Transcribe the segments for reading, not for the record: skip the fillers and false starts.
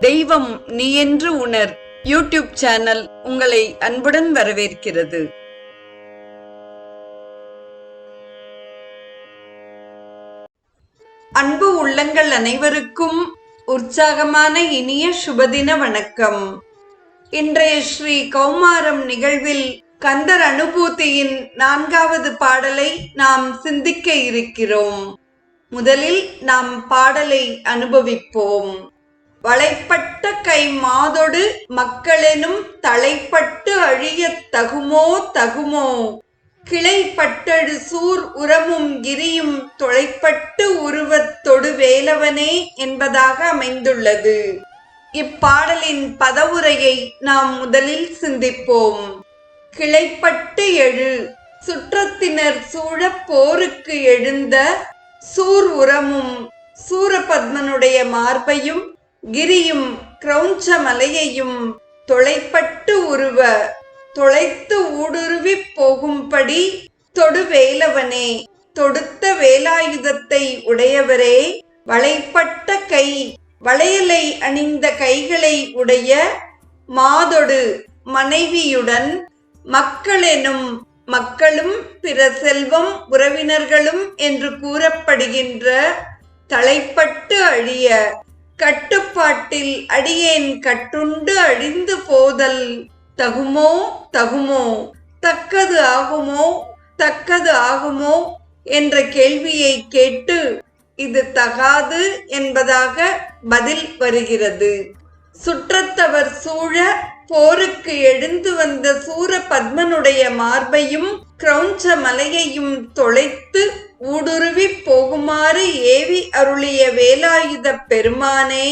தெய்வம் நீ என்று உணர் யூடியூப் சேனல் உங்களை அன்புடன் வரவேற்கிறது. அன்பு உள்ளங்கள் அனைவருக்கும் உற்சாகமான இனிய சுபதின வணக்கம். இன்றைய ஸ்ரீ கௌமாரம் நிகழ்வில் கந்தர் அனுபூதியின் 4வது பாடலை நாம் சிந்திக்க இருக்கிறோம். முதலில் நாம் பாடலை அனுபவிப்போம். வளைப்பட்ட கை மாதொடு மக்களெனும் தலைப்பட்டு அழியத் தகுமோ தகுமோ, கிளைப்பட்டடு சூர் உரமும் கிரியும் தொலைப்பட்டு உருவத் தொடு வேலவனே என்பதாக அமைந்துள்ளது. இப்பாடலின் பதவுரையை நாம் முதலில் சிந்திப்போம். கிளைப்பட்டு எழு, சுற்றத்தினர் சூழப் போருக்கு எழுந்த சூர் உரமும் சூரபத்மனுடைய மார்பையும் கிரியும் கிரௌஞ்ச மலையையும் தொலைப்பட்டு உருவ தொலைத்து ஊடுருவி போகும்படி தொடு வேலவனே, தொடுத்த வேலாயுதத்தை உடையவரே, வளைப்பட்ட கை, வளையலை அணிந்த கைகளை உடைய, மாதொடு மனைவியுடன், மக்களெனும் மக்களும் பிற செல்வம் உறவினர்களும் என்று கூறப்படுகின்ற தலைப்பட்டு அழிய, கட்டுப்பாட்டில் அடியேன் கட்டுண்டு அழிந்து போதல் தகுமோ தகுமோ, தக்கது ஆகுமோ தக்கது ஆகுமோ என்ற கேள்வியை கேட்டு இது தகாது என்பதாக பதில் வருகிறது. சுற்றத்தவர் சூழ போருக்கு எழுந்து வந்த சூரபத்மனுடைய மார்பையும் கிரௌஞ்ச மலையையும் தொலைத்து ஊடுருவி போகுமாறு ஏவி அருளிய வேலாயுத பெருமானே,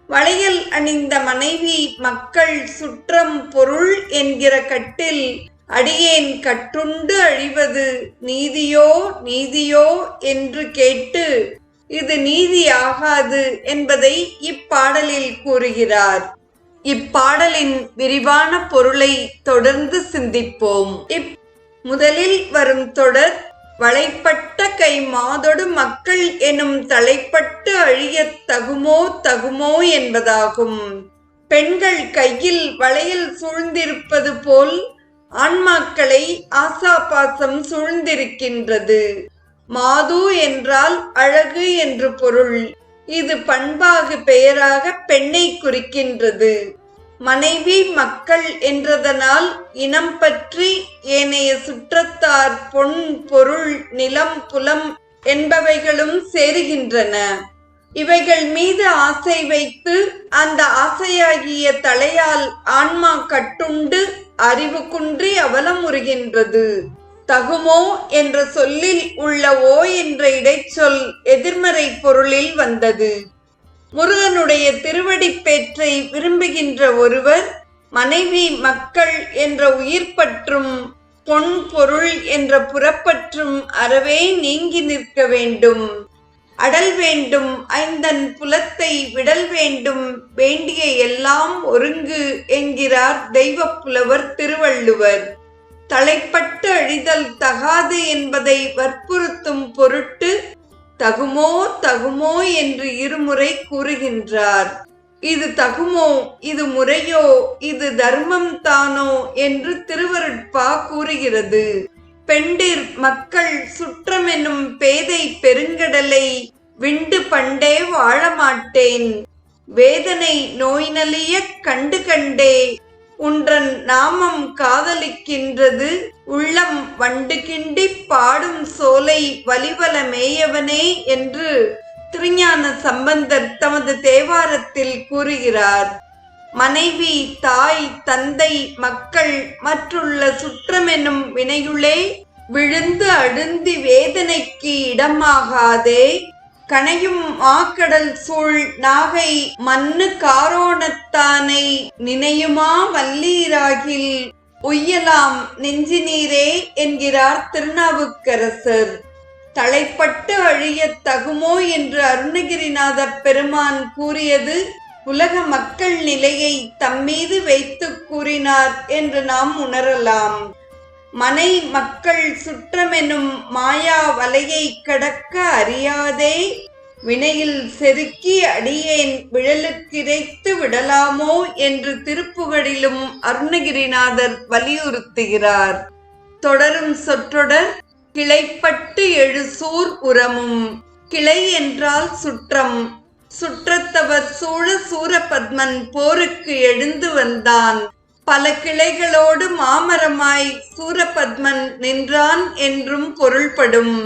வளையல் அணிந்த மனைவி மக்கள் சுற்றம் பொருள் என்கிற கட்டில் அடியேன் கட்டுண்டு அழிவது நீதியோ நீதியோ என்று கேட்டு இது நீதியாகாது என்பதை இப்பாடலில் கூறுகிறார். இப்பாடலின் விரிவான பொருளை தொடர்ந்து சிந்திப்போம். முதலில் வரும் தொடர் வளைப்பட்ட கை மாதொடு மக்கள் எனும் தலைப்பட்டு அழியத் தகுமோ தகுமோ என்பதாகும். பெண்கள் கையில் வளையல் சூழ்ந்திருப்பது போல் ஆன்மாக்களை ஆசாபாசம் சூழ்ந்திருக்கின்றது. மாது என்றால் அழகு என்று பொருள். இது பண்பாகு பெயராக பெண்ணை குறிக்கின்றது. மனைவி மக்கள் என்றதனால் இனம் பற்றி ஏனைய சுற்றத்தார் பொன் பொருள் நிலம் புலம் என்பவைகளும் சேருகின்றன. இவைகள் மீது ஆசை வைத்து அந்த ஆசையாகிய தலையால் ஆன்மா கட்டுண்டு அறிவு குன்றி அவலமுறுகின்றது. தகுமோ என்ற சொல்லில் உள்ள ஓ என்ற இடைச்சொல் எதிர்மறை பொருளில் வந்தது. முருகனுடைய திருவடிப்பேற்றை விரும்புகின்ற ஒருவர் மனைவி மக்கள் என்ற உயிர் பற்றும் பொன் பொருள் என்ற புறப்பற்றும் அறவே நீங்கி நிற்க வேண்டும். அடல் வேண்டும் ஐந்தன் புலத்தை விடல் வேண்டும், வேண்டிய எல்லாம் ஒருங்கு என்கிறார் தெய்வ புலவர் திருவள்ளுவர். தலைப்பட்டு அழிதல் தகாது என்பதை வற்புறுத்தும் பொருட்டு தகுமோ தகுமோ என்று இருமுறை கூறுகின்றார். இது தகுமோ, இது முறையோ, இது தர்மம் தானோ என்று திருவருட்பா கூறுகிறது. பெண்டிர் மக்கள் சுற்றம் என்னும் பேதை பெருங்கடலை விண்டு பண்டே வாழமாட்டேன், வேதனை நோய் நலிய கண்டு கண்டே உன்றன் நாமம் காதலிக்கின்றது, உள்ளம் வண்டு கிண்டி பாடும் சோலை வலிவல மேயவனே என்று திருஞான சம்பந்தர் தமது தேவாரத்தில் கூறுகிறார். மனைவி தாய் தந்தை மக்கள் மற்றுள்ள சுற்றம் என்னும் வினையுளே விழுந்து அழுந்தி வேதனைக்கு இடமாகாதே, கனையும் மாக்கடல் சூழ் நாகை மண்ணு காரோணத்தானை நினையுமா வல்லீராகில் உய்யலாம் நெஞ்சினீரே என்கிறார் திருநாவுக்கரசர். தலைப்பட்டு அழியத் தகுமோ என்று அருணகிரிநாத பெருமான் கூறியது உலக மக்கள் நிலையை தம்மீது வைத்து கூறினார் என்று நாம் உணரலாம். மனை மக்கள் சுற்றமெனும் மாயா வலையை கடக்க அறியாதே வினையில் செருக்கி அடியேன் விழலுக்கிரைத்து விடலாமோ என்று திருப்புகழிலும் அருணகிரிநாதர் வலியுறுத்துகிறார். தொடரும் சொற்றொடர் கிளைப்பட்டு எழுசூர் உரமும். கிளை என்றால் சுற்றம். சுற்றத்தவர் சூழ சூரபத்மன் போருக்கு எழுந்து வந்தான். பல கிளைகளோடு மாமரமாய் சூரபத்மன் நின்றான் என்றும் பொருள்படும்.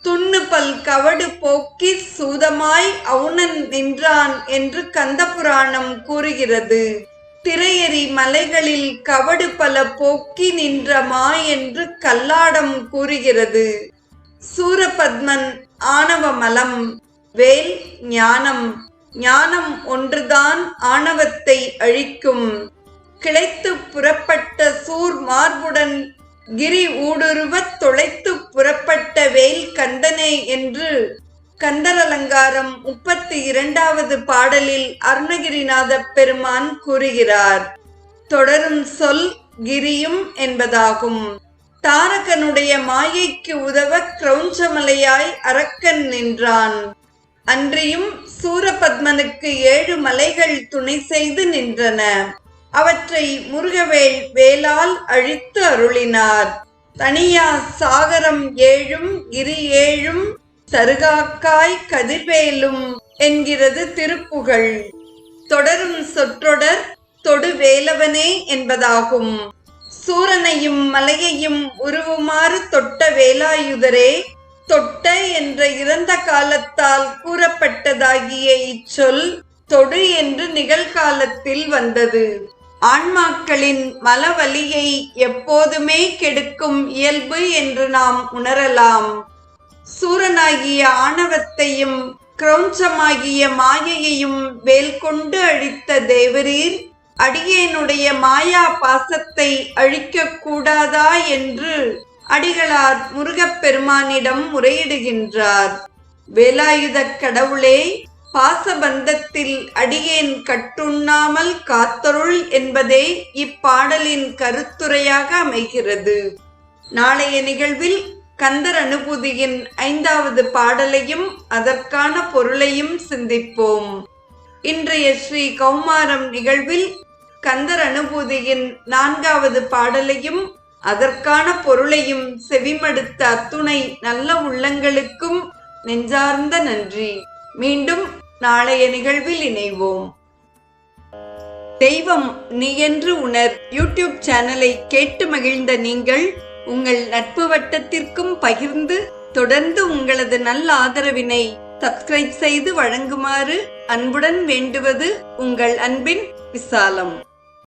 துண்ணு பல் கவடு போக்கி சூதமாய் அவுணன் நின்றான் என்று கந்தபுராணம் கூறுகிறது. திரையெறி மலைகளில் கவடு பல போக்கி நின்றமா என்று கல்லாடம் கூறுகிறது. சூரபத்மன் ஆணவ மலம், வேல் ஞானம். ஞானம் ஒன்றுதான் ஆணவத்தை அழிக்கும். கிளைத்து புறப்பட்ட சூர் மார்புடன் கிரி ஊடுருவத் தொலைத்து புறப்பட்ட வேல் கந்தனே என்று கந்தர் அலங்காரம் 32வது பாடலில் அருணகிரிநாத பெருமான் கூறுகிறார். தொடரும் சொல் கிரியும் என்பதாகும். தாரகனுடைய மாயைக்கு உதவ கிரௌஞ்சமலையாய் அரக்கன் நின்றான். அன்றியும் சூரபத்மனுக்கு 7 மலைகள் துணை செய்து நின்றன. அவற்றை முருகவேல் வேலால் அழித்து அருளினார். தனியா சாகரம் 7ம் கிரி 7ம் சருகாக்காய் கதிர்வேலும் என்கிறது திருப்புகழ். தொடரும் சொற்றொடர் தொடு வேலவனே என்பதாகும். சூரனையும் மலையையும் உருவுமாறு தொட்ட வேலாயுதரே. தொட்ட என்ற இறந்த காலத்தால் கூறப்பட்டதாகிய இச்சொல் தொடு என்று நிகழ்காலத்தில் வந்தது. ஆன்மாக்களின் மலவலியை எப்போதுமே கெடுக்கும் இயல்பு என்று நாம் உணரலாம். சூரனாகிய ஆணவத்தையும் கிரௌஞ்சமாகிய மாயையையும் வேல் கொண்டு அழித்த தேவரீர், அடியேனுடைய மாயா பாசத்தை அழிக்க கூடாதா என்று அடிகளார் முருகப்பெருமானிடம் முறையிடுகின்றார். வேலாயுத கடவுளே, பாசபந்தத்தில் அடியேன் கட்டுண்ணாமல் காத்தருள் என்பதே இப்பாடலின் கருத்துரையாக அமைகிறது. நாளைய நிகழ்வில் கந்தர் அனுபூதியின் 5வது பாடலையும் அதற்கான பொருளையும் சிந்திப்போம். இன்றைய ஸ்ரீ கௌமாரம் நிகழ்வில் கந்தர் அனுபூதியின் 4வது பாடலையும் அதற்கான பொருளையும் செவிமடுத்த அத்துணை நல்ல உள்ளங்களுக்கும் நெஞ்சார்ந்த நன்றி. மீண்டும் நாளைய நிகழ்வில் இணைவோம். தெய்வம் நீ என்று உணர் யூடியூப் சேனலை கேட்டு மகிழ்ந்த நீங்கள் உங்கள் நட்பு வட்டத்திற்கும் பகிர்ந்து தொடர்ந்து உங்களது நல்ல ஆதரவினை சப்ஸ்கிரைப் செய்து வழங்குமாறு அன்புடன் வேண்டுவது உங்கள் அன்பின் விசாலம்.